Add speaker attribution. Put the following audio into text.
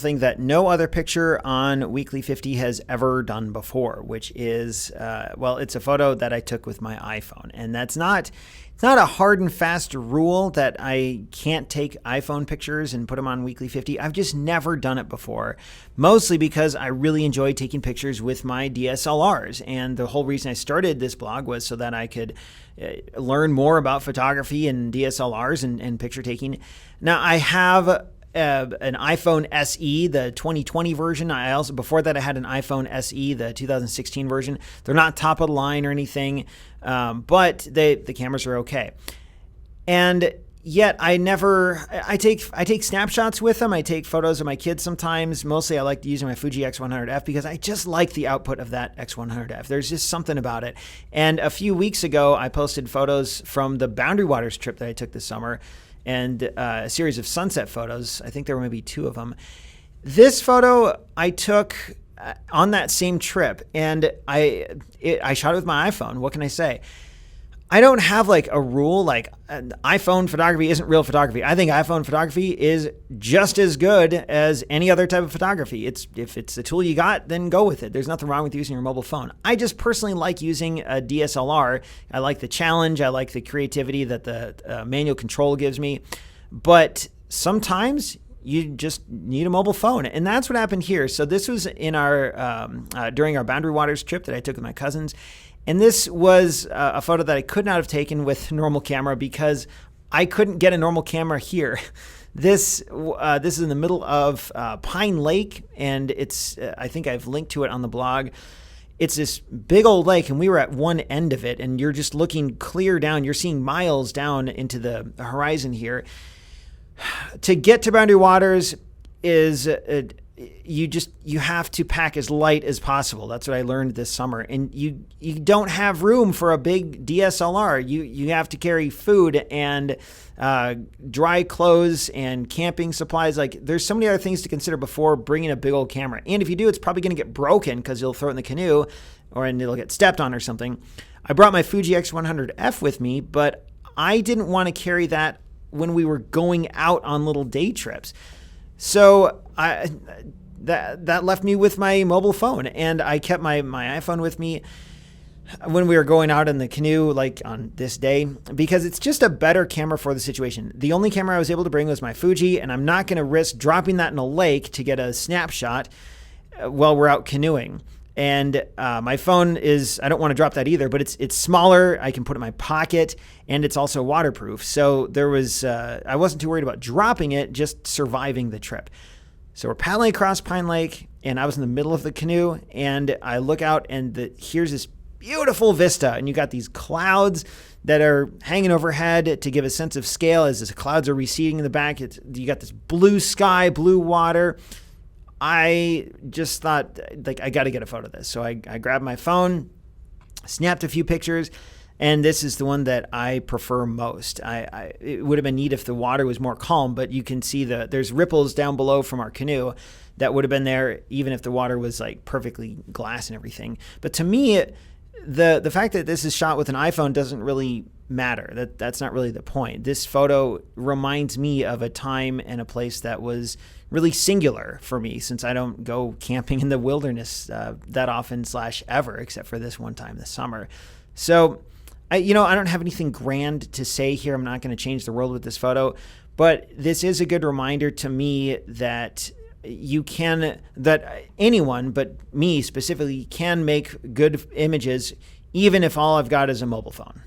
Speaker 1: something that no other picture on Weekly 50 has ever done before, which is, it's a photo that I took with my iPhone. And it's not a hard and fast rule that I can't take iPhone pictures and put them on Weekly 50. I've just never done it before, mostly because I really enjoy taking pictures with my DSLRs. And the whole reason I started this blog was so that I could learn more about photography and DSLRs and picture taking. Now, I have an iPhone SE, the 2020 version. I also, before that, I had an iPhone SE, the 2016 version. They're not top of the line or anything, but the cameras are okay. And yet I take snapshots with them. I take photos of my kids sometimes. Mostly I like using my Fuji X100F because I just like the output of that X100F. There's just something about it. And a few weeks ago, I posted photos from the Boundary Waters trip that I took this summer, and a series of sunset photos. I think there were maybe 2 of them. This photo I took on that same trip, and I shot it with my iPhone. What can I say? I don't have like a rule, like iPhone photography isn't real photography. I think iPhone photography is just as good as any other type of photography. If it's the tool you got, then go with it. There's nothing wrong with using your mobile phone. I just personally like using a DSLR. I like the challenge. I like the creativity that the manual control gives me. But sometimes you just need a mobile phone. And that's what happened here. So this was in during our Boundary Waters trip that I took with my cousins. And this was a photo that I could not have taken with normal camera because I couldn't get a normal camera here. This is in the middle of Pine Lake, and it's I think I've linked to it on the blog. It's this big old lake, and we were at one end of it, and you're just looking clear down. You're seeing miles down into the horizon here. To get to Boundary Waters is you have to pack as light as possible. That's what I learned this summer. And you don't have room for a big DSLR. You have to carry food and dry clothes and camping supplies. Like, there's so many other things to consider before bringing a big old camera. And if you do, it's probably going to get broken because you'll throw it in the canoe and it'll get stepped on or something. I brought my Fuji X100F with me, but I didn't want to carry that when we were going out on little day trips. So that left me with my mobile phone, and I kept my iPhone with me when we were going out in the canoe, like on this day, because it's just a better camera for the situation. The only camera I was able to bring was my Fuji, and I'm not going to risk dropping that in a lake to get a snapshot while we're out canoeing. And my phone I don't want to drop that either, but it's smaller. I can put it in my pocket, and it's also waterproof. So I wasn't too worried about dropping it, just surviving the trip. So we're paddling across Pine Lake, and I was in the middle of the canoe, and I look out, and here's this beautiful vista, and you got these clouds that are hanging overhead to give a sense of scale as the clouds are receding in the back. You got this blue sky, blue water. I just thought, like, I got to get a photo of this. So I grabbed my phone, snapped a few pictures, and this is the one that I prefer most. It would have been neat if the water was more calm, but you can see there's ripples down below from our canoe that would have been there even if the water was like perfectly glass and everything. But to me, the fact that this is shot with an iPhone doesn't really matter. That's not really the point. This photo reminds me of a time and a place that was really singular for me, since I don't go camping in the wilderness that often / ever, except for this one time this summer. So I don't have anything grand to say here. I'm not going to change the world with this photo, but this is a good reminder to me that that anyone, but me specifically, can make good images even if all I've got is a mobile phone.